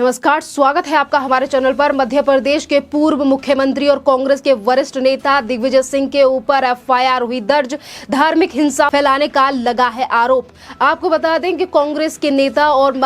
नमस्कार, स्वागत है आपका हमारे चैनल पर। मध्य प्रदेश के पूर्व मुख्यमंत्री और कांग्रेस के वरिष्ठ नेता दिग्विजय सिंह के ऊपर एफआईआर हुई दर्ज। धार्मिक हिंसा फैलाने का लगा है आरोप। आपको बता दें कि कांग्रेस के नेता और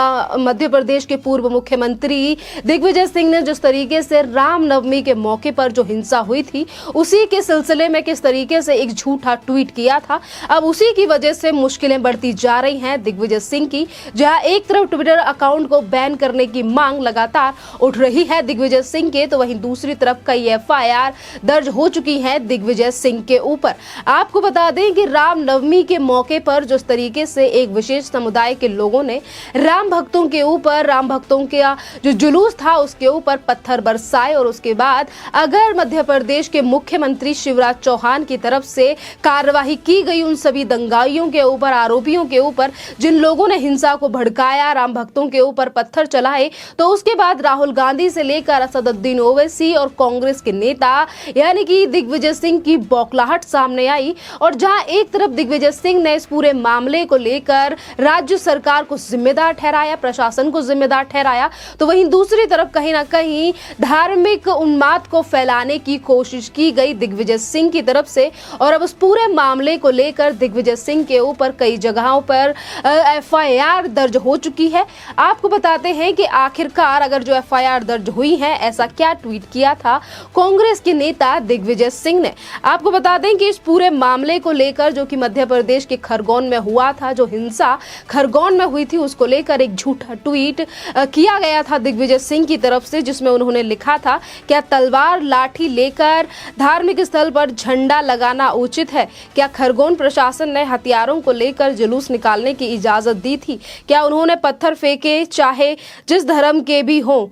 मध्य प्रदेश के पूर्व मुख्यमंत्री दिग्विजय सिंह ने जिस तरीके से रामनवमी के मौके पर जो हिंसा हुई थी, उसी के सिलसिले में किस तरीके से एक झूठा ट्वीट किया था। अब उसी की वजह से मुश्किलें बढ़ती जा रही हैं दिग्विजय सिंह की। जहां एक तरफ ट्विटर अकाउंट को बैन करने की मांग लगातार उठ रही है दिग्विजय सिंह के, तो वहीं दूसरी तरफ कई एफआईआर दर्ज हो चुकी है दिग्विजय सिंह के ऊपर। आपको बता दें कि रामनवमी के मौके पर जिस तरीके से एक विशेष समुदाय के लोगों ने राम भक्तों के ऊपर, राम भक्तों का जो जुलूस था उसके ऊपर पत्थर बरसाए, और उसके बाद अगर मध्य प्रदेश के मुख्यमंत्री शिवराज चौहान की तरफ से कार्रवाई की गई उन सभी दंगाइयों के ऊपर, आरोपियों के ऊपर, जिन लोगों ने हिंसा को भड़काया, राम भक्तों के ऊपर पत्थर चलाए, तो उसके बाद राहुल गांधी से लेकर असदुद्दीन ओवैसी और कांग्रेस के नेता यानी कि दिग्विजय सिंह की बौखलाहट सामने आई। और जहां एक तरफ दिग्विजय सिंह ने इस पूरे मामले को लेकर राज्य सरकार को जिम्मेदार ठहराया, प्रशासन को जिम्मेदार ठहराया, तो वहीं दूसरी तरफ कहीं ना कहीं धार्मिक उन्माद को फैलाने की कोशिश की गई दिग्विजय सिंह की तरफ से। और अब उस पूरे मामले को लेकर दिग्विजय सिंह के ऊपर कई जगहों पर एफआईआर दर्ज हो चुकी है। आपको बताते हैं कि आखिरकार अगर जो एफआईआर दर्ज हुई है, ऐसा क्या ट्वीट किया था कांग्रेस के नेता दिग्विजय सिंह ने। आपको बता दें कि इस पूरे मामले को लेकर जो कि मध्य प्रदेश के खरगोन में हुआ था, जो हिंसा खरगोन में हुई थी, उसको लेकर एक झूठा ट्वीट किया गया था दिग्विजय सिंह की तरफ से, जिसमें उन्होंने लिखा था, क्या तलवार लाठी लेकर धार्मिक स्थल पर झंडा लगाना उचित है? क्या खरगोन प्रशासन ने हथियारों को लेकर जुलूस निकालने की इजाजत दी थी? क्या उन्होंने पत्थर फेंके, चाहे जिस धर्म के भी हों,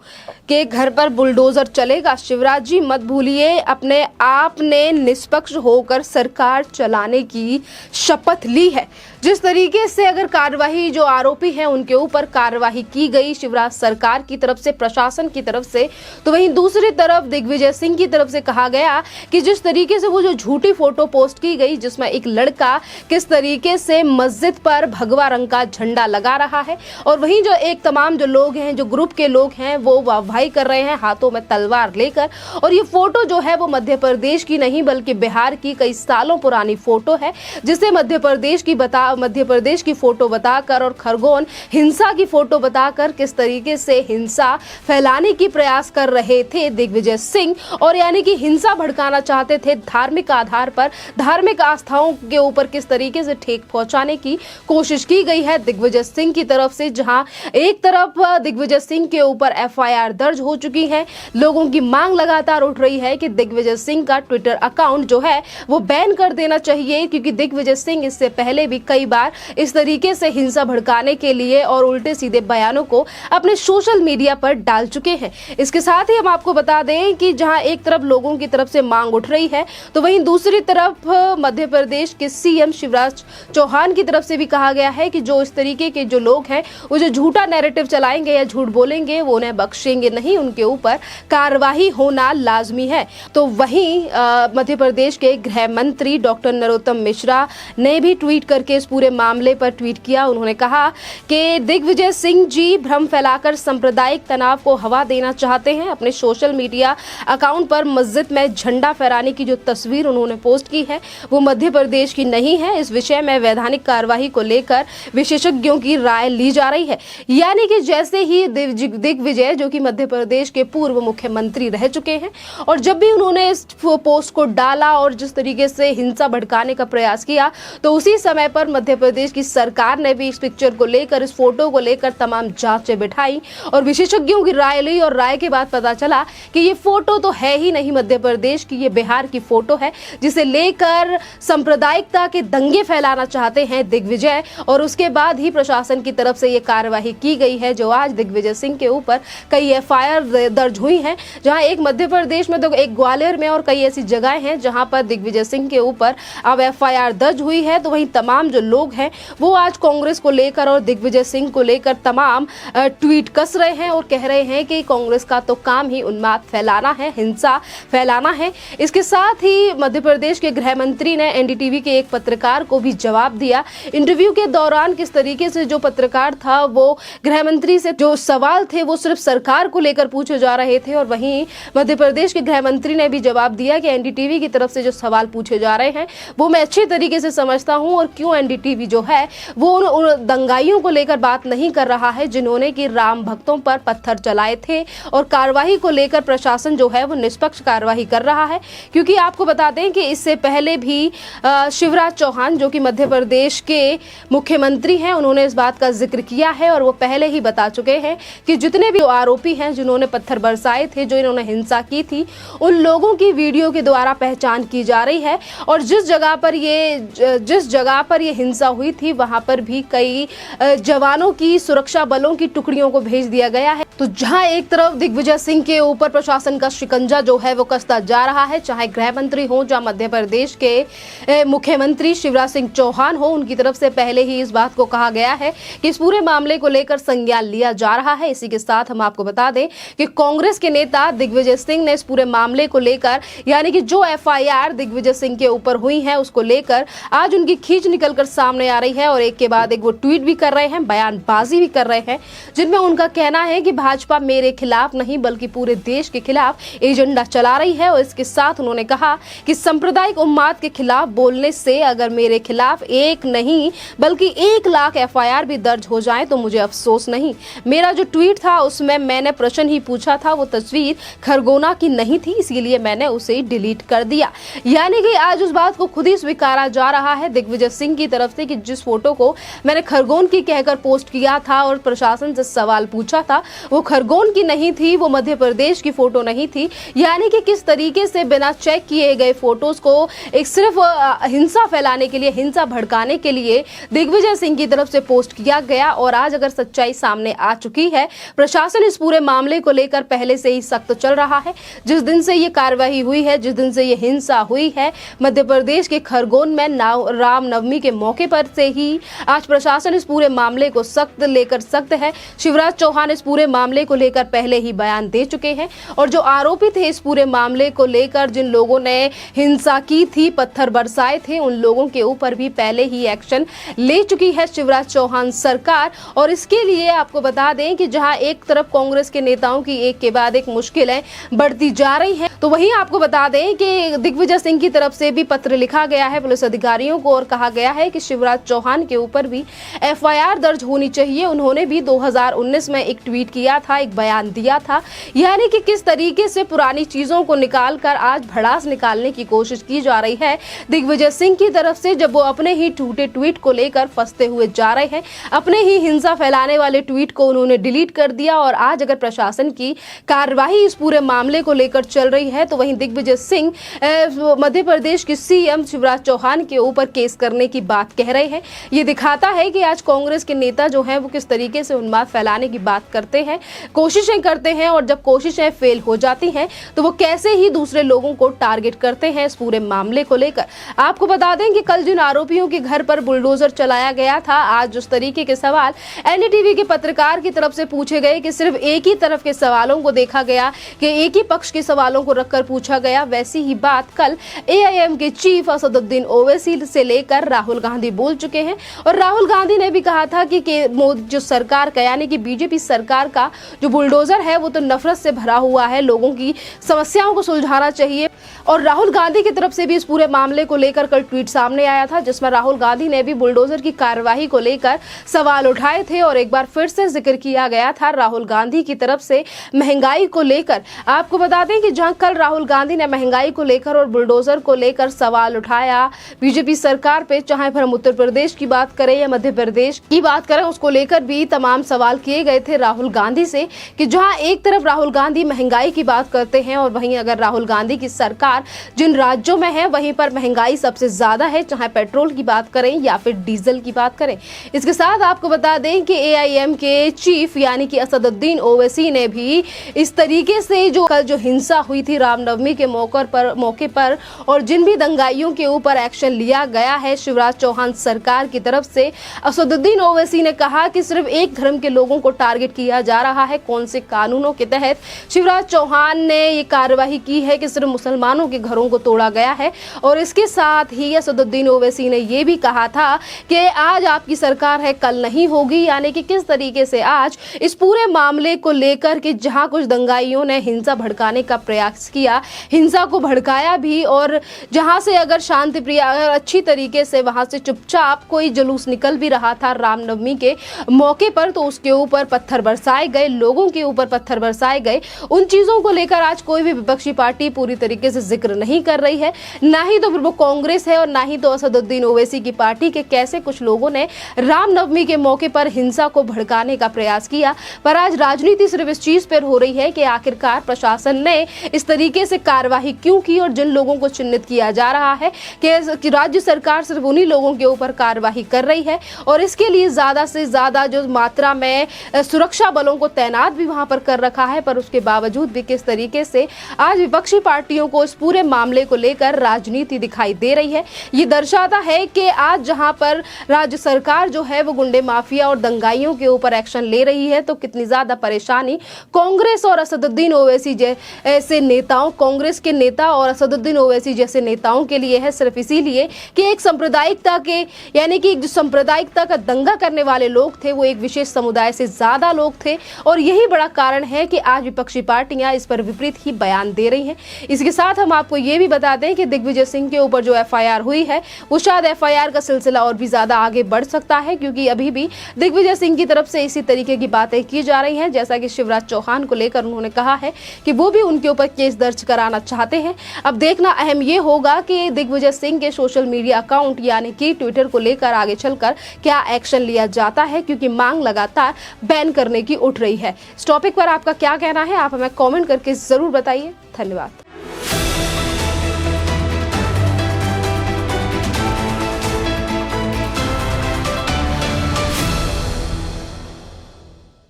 के घर पर बुलडोजर चलेगा? शिवराज जी मत भूलिए, अपने आप ने निष्पक्ष होकर सरकार चलाने की शपथ ली है। जिस तरीके से अगर कार्यवाही, जो आरोपी हैं उनके ऊपर कार्यवाही की गई शिवराज सरकार की तरफ से, प्रशासन की तरफ से, तो वहीं दूसरी तरफ दिग्विजय सिंह की तरफ से कहा गया कि जिस तरीके से वो जो झूठी फोटो पोस्ट की गई, जिसमें एक लड़का किस तरीके से मस्जिद पर भगवा रंग का झंडा लगा रहा है, और वहीं जो एक तमाम जो लोग हैं, जो ग्रुप के लोग हैं, वो वाहवाही कर रहे हैं हाथों में तलवार लेकर। और ये फोटो जो है वो मध्य प्रदेश की नहीं बल्कि बिहार की कई सालों पुरानी फोटो है, जिसे मध्य प्रदेश की फोटो बताकर और खरगोन हिंसा की फोटो बताकर किस तरीके से हिंसा फैलाने की प्रयास कर रहे थे दिग्विजय सिंह, और यानी कि हिंसा भड़काना चाहते थे धार्मिक आधार पर, धार्मिक आस्थाओं के ऊपर किस तरीके से ठेक पहुंचाने की कोशिश की गई है दिग्विजय सिंह की तरफ से। जहां एक तरफ दिग्विजय सिंह के ऊपर एफआईआर दर्ज हो चुकी है, लोगों की मांग लगातार उठ रही है कि दिग्विजय सिंह का ट्विटर अकाउंट जो है वो बैन कर देना चाहिए, क्योंकि दिग्विजय सिंह इससे पहले भी कई बार इस तरीके से हिंसा भड़काने के लिए और उल्टे सीधे बयानों को अपने सोशल मीडिया पर डाल चुके हैं। इसके साथ ही हम आपको बता दें कि जहां एक तरफ लोगों की तरफ से मांग उठ रही है, तो वहीं दूसरी तरफ मध्य प्रदेश के सीएम शिवराज चौहान की तरफ से भी कहा गया है कि जो इस तरीके के जो लोग हैं वो जो झूठा नैरेटिव चलाएंगे या झूठ बोलेंगे, वो उन्हें बख्शेंगे नहीं, उनके ऊपर कार्रवाई होना लाजमी है। तो वहीं मध्य प्रदेश के गृह मंत्री डॉक्टर नरोत्तम मिश्रा ने भी ट्वीट करके इस पूरे मामले पर ट्वीट किया। उन्होंने कहा कि दिग्विजय सिंह जी भ्रम फैलाकर सांप्रदायिक तनाव को हवा देना चाहते हैं। अपने सोशल मीडिया अकाउंट पर मस्जिद में झंडा फहराने की जो तस्वीर उन्होंने पोस्ट की है वो मध्य प्रदेश की नहीं है। इस विषय में वैधानिक कार्यवाही को लेकर विशेषज्ञों की राय ली जा रही है। यानी कि जैसे ही दिग्विजय, जो कि मध्य प्रदेश के पूर्व मुख्यमंत्री रह चुके हैं, और जब भी उन्होंने इस पोस्ट को डाला और जिस तरीके से हिंसा भड़काने का प्रयास किया, तो उसी समय पर मध्य प्रदेश की सरकार ने भी इस पिक्चर को लेकर, इस फोटो को लेकर तमाम जांचें बिठाई और विशेषज्ञों की राय ली। और राय के बाद पता चला कि ये फोटो तो है ही नहीं मध्य प्रदेश की, ये बिहार की फोटो है, जिसे लेकर सांप्रदायिकता के दंगे फैलाना चाहते हैं दिग्विजय। और उसके बाद ही प्रशासन की तरफ से ये कार्यवाही की गई है, जो आज दिग्विजय सिंह के ऊपर कई एफआईआर दर्ज हुई हैं। जहां एक मध्य प्रदेश में, तो एक ग्वालियर में, और कई ऐसी जगह हैं जहां पर दिग्विजय सिंह के ऊपर अब एफआईआर दर्ज हुई है। तो वहीं तमाम जो लोग हैं वो आज कांग्रेस को लेकर और दिग्विजय सिंह को लेकर तमाम ट्वीट कस रहे हैं और कह रहे हैं कि कांग्रेस का तो काम ही उन्माद फैलाना है, हिंसा फैलाना है। इसके साथ ही मध्य प्रदेश के गृह मंत्री ने एनडीटीवी के एक पत्रकार को भी जवाब दिया। इंटरव्यू के दौरान किस तरीके से जो पत्रकार था वो गृह मंत्री से जो सवाल सवाल थे वो सिर्फ सरकार को लेकर पूछे जा रहे थे। और वहीं मध्य प्रदेश के गृह मंत्री ने भी जवाब दिया कि एनडीटीवी की तरफ से जो सवाल पूछे जा रहे हैं वो मैं अच्छी तरीके से समझता हूं, और क्यों एनडीटीवी जो है वो उन दंगाइयों को लेकर बात नहीं कर रहा है जिन्होंने कि राम भक्तों पर पत्थर चलाए थे, और कार्यवाही को लेकर प्रशासन जो है वो निष्पक्ष कार्यवाही कर रहा है। क्योंकि आपको बता दें कि इससे पहले भी शिवराज चौहान जो कि मध्य प्रदेश के मुख्यमंत्री हैं, उन्होंने इस बात का जिक्र किया है और वो पहले ही बता चुके हैं कि जितने भी आरोपी हैं जिन्होंने पत्थर बरसाए थे, जो इन्होंने हिंसा की थी, उन लोगों की वीडियो के द्वारा पहचान की जा रही है। और जिस जगह पर ये हिंसा हुई थी वहां पर भी कई जवानों की, सुरक्षा बलों की टुकड़ियों को भेज दिया गया है। तो जहां एक तरफ दिग्विजय सिंह के ऊपर प्रशासन का शिकंजा जो है वो कसता जा रहा है, चाहे गृह मंत्री हो, जहां मध्य प्रदेश के मुख्यमंत्री शिवराज सिंह चौहान हो, उनकी तरफ से पहले ही इस बात को कहा गया है कि इस पूरे मामले को लेकर संज्ञान लिया जा रहा है। इसी के साथ हम आपको बता दें कि कांग्रेस के नेता दिग्विजय सिंह ने इस पूरे मामले को लेकर, यानी कि जो एफआईआर दिग्विजय सिंह के ऊपर हुई है उसको लेकर आज उनकी खींच निकलकर सामने आ रही है, और एक के बाद एक वो ट्वीट भी कर रहे हैं, बयानबाजी भी कर रहे हैं, जिनमें उनका कहना है कि भाजपा मेरे खिलाफ नहीं बल्कि पूरे देश के खिलाफ एजेंडा चला रही है। और इसके साथ उन्होंने कहा कि सांप्रदायिक उन्माद के खिलाफ बोलने से अगर मेरे खिलाफ एक नहीं बल्कि 1 लाख एफआईआर भी दर्ज हो जाए तो मुझे अफसोस नहीं। मेरा जो ट्वीट था उसमें मैंने प्रश्न ही पूछा था, वो तस्वीर खरगोना की नहीं थी, इसीलिए मैंने उसे डिलीट कर दिया। यानी कि आज उस बात को खुद ही स्वीकारा जा रहा है दिग्विजय सिंह की तरफ से कि जिस फोटो को मैंने खरगोन की कहकर पोस्ट किया था और प्रशासन से सवाल पूछा था, वो खरगोन की नहीं थी, वो मध्य प्रदेश की फोटो नहीं थी। यानी कि किस तरीके से बिना चेक किए गए फोटोज को एक सिर्फ हिंसा फैलाने के लिए, हिंसा भड़काने के लिए दिग्विजय सिंह की तरफ से पोस्ट किया गया। और आज अगर सच्चाई सामने आ चुकी है, प्रशासन इस पूरे मामले को लेकर पहले से ही सख्त चल रहा है। जिस दिन से ये कार्रवाई हुई है, जिस दिन से ये हिंसा हुई है मध्य प्रदेश के खरगोन में रामनवमी के मौके पर से ही आज प्रशासन इस पूरे मामले को सख्त है। शिवराज चौहान इस पूरे मामले को लेकर पहले ही बयान दे चुके हैं, और जो आरोपी थे इस पूरे मामले को लेकर, जिन लोगों ने हिंसा की थी, पत्थर बरसाए थे, उन लोगों के ऊपर भी पहले ही एक्शन ले चुकी है शिवराज चौहान सरकार। और इसके लिए आपको बता दें कि जहां एक तरफ कांग्रेस के नेताओं की एक के बाद एक मुश्किलें बढ़ती जा रही हैं, तो वहीं आपको बता दें कि दिग्विजय सिंह की तरफ से भी पत्र लिखा गया है पुलिस अधिकारियों को, और कहा गया है कि शिवराज चौहान के ऊपर भी एफआईआर दर्ज होनी चाहिए। उन्होंने भी 2019 में एक ट्वीट किया था, एक बयान दिया था। यानी कि किस तरीके से पुरानी चीजों को निकालकर आज भड़ास निकालने की कोशिश की जा रही है दिग्विजय सिंह की तरफ से, जब वो अपने ही टूटे ट्वीट को लेकर फंसते हुए जा रहे हैं। अपने ही हिंसा फैलाने वाले ट्वीट को उन्होंने डिलीट कर दिया, और आज अगर प्रशासन की कार्यवाही इस पूरे मामले को लेकर चल रही है, तो वहीं दिग्विजय सिंह मध्य प्रदेश के सीएम शिवराज चौहान के ऊपर केस करने की बात कह रहे हैं। ये दिखाता है कि आज कांग्रेस के नेता जो हैं वो किस तरीके से उन्माद फैलाने की बात करते हैं, कोशिशें करते हैं, और जब कोशिशें फेल हो जाती हैं तो वो कैसे ही दूसरे लोगों को टारगेट करते हैं इस पूरे मामले को लेकर। आपको बता दें कि कल जिन आरोपियों के घर पर बुलडोजर चलाया गया था, आज उस तरीके के सवाल एनडीटीवी के पत्रकार की तरफ से पूछे गए कि सिर्फ एक ही तरफ के सवालों को देखा गया, कि एक ही पक्ष के सवालों को रखकर पूछा गया, वैसी ही बात कल एआईएम के चीफ असदुद्दीन ओवैसी से लेकर राहुल गांधी बोल चुके हैं। और राहुल गांधी ने भी कहा था कि जो सरकार का, यानी कि बीजेपी सरकार का जो बुलडोजर है वो तो नफरत से भरा हुआ है, लोगों की समस्याओं को सुलझाना चाहिए। और राहुल गांधी की तरफ से भी इस पूरे मामले को लेकर कल ट्वीट सामने आया था, जिसमें राहुल गांधी ने भी बुलडोजर की कार्यवाही को लेकर सवाल उठाए थे, और एक बार फिर से जिक्र किया गया था राहुल गांधी की तरफ से महंगाई को लेकर। आपको बता दें कि जहां कल राहुल गांधी ने महंगाई को लेकर और बुलडोजर को लेकर सवाल उठाया बीजेपी सरकार पे, चाहे फिर हम उत्तर प्रदेश की बात करें या मध्य प्रदेश की बात करें, उसको लेकर भी तमाम सवाल किए गए थे राहुल गांधी से, कि जहां एक तरफ राहुल गांधी महंगाई की बात करते हैं, और वहीं अगर राहुल गांधी की सरकार जिन राज्यों में है वहीं पर महंगाई सबसे ज्यादा है, चाहे पेट्रोल की बात करें या फिर डीजल की बात करें। इसके साथ आपको बता दें कि एआईएम के चीफ यानी कि असदुद्दीन ओवैसी ने भी इस तरीके से जो कल जो हिंसा हुई थी थी रामनवमी के मौके पर और जिन भी दंगाइयों के ऊपर एक्शन लिया गया है शिवराज चौहान सरकार की तरफ से, असदुद्दीन ओवैसी ने कहा कि सिर्फ एक धर्म के लोगों को टारगेट किया जा रहा है। कौन से कानूनों के तहत शिवराज चौहान ने ये कार्यवाही की है कि सिर्फ मुसलमानों के घरों को तोड़ा गया है। और इसके साथ ही असदुद्दीन ओवैसी ने ये भी कहा था कि आज आपकी सरकार है कल नहीं होगी, यानी कि किस तरीके से आज इस पूरे मामले को लेकर के जहां कुछ दंगाइयों ने हिंसा भड़काने का प्रयास किया, हिंसा को भड़काया भी, और जहां से अगर शांति प्रिय अगर अच्छी तरीके से वहां से चुपचाप कोई जुलूस निकल भी रहा था रामनवमी के मौके पर तो उसके ऊपर पत्थर बरसाए गए, लोगों के ऊपर पत्थर बरसाए गए। उन चीजों को लेकर आज कोई भी विपक्षी पार्टी पूरी तरीके से जिक्र नहीं कर रही है, ना ही तो फिर वो कांग्रेस है और ना ही तो असदुद्दीन ओवैसी की पार्टी के कैसे कुछ लोगों ने रामनवमी के मौके पर हिंसा को भड़काने का प्रयास किया। पर आज राजनीति सिर्फ इस चीज पर हो रही है कि आखिरकार प्रशासन ने इस तरीके से कार्यवाही क्यों की, और जिन लोगों को चिन्हित किया जा रहा है कि राज्य सरकार सिर्फ उन्हीं लोगों के ऊपर कार्यवाही कर रही है और इसके लिए ज्यादा से ज्यादा जो मात्रा में सुरक्षा बलों को तैनात भी वहां पर कर रखा है। पर उसके बावजूद भी किस तरीके से आज विपक्षी पार्टियों को इस पूरे मामले को लेकर राजनीति दिखाई दे रही है, ये दर्शाता है कि आज जहां पर राज्य सरकार जो है वो गुंडे माफिया और दंगाइयों के ऊपर एक्शन ले रही है तो कितनी ज्यादा परेशानी कांग्रेस और असदुद्दीन ओवैसी जैसे नेताओं, कांग्रेस के नेता और असदुद्दीन ओवैसी जैसे नेताओं के लिए है, सिर्फ इसीलिए कि एक सांप्रदायिकता के यानी कि जो सांप्रदायिकता का दंगा करने वाले लोग थे वो एक विशेष समुदाय से ज्यादा लोग थे और यही बड़ा कारण है कि आज विपक्षी पार्टियां इस पर विपरीत ही बयान दे रही हैं। इसके साथ हम आपको ये भी बता दें कि दिग्विजय सिंह के ऊपर जो एफआईआर हुई है वो शायद एफआईआर का सिलसिला और भी ज्यादा आगे बढ़ सकता है, क्योंकि अभी भी दिग्विजय सिंह की तरफ से इसी तरीके की बातें की जा रही हैं। जैसा कि शिवराज चौहान को लेकर उन्होंने कहा है कि वो भी उनके ऊपर केस दर्ज कराना चाहते हैं। अब देखना अहम ये होगा कि दिग्विजय सिंह के सोशल मीडिया अकाउंट यानी कि ट्विटर को लेकर आगे चलकर क्या एक्शन लिया जाता है, क्योंकि मांग लगातार बैन करने की उठ रही है। इस टॉपिक पर आपका क्या कहना है, आप हमें कमेंट करके जरूर बताइए। धन्यवाद।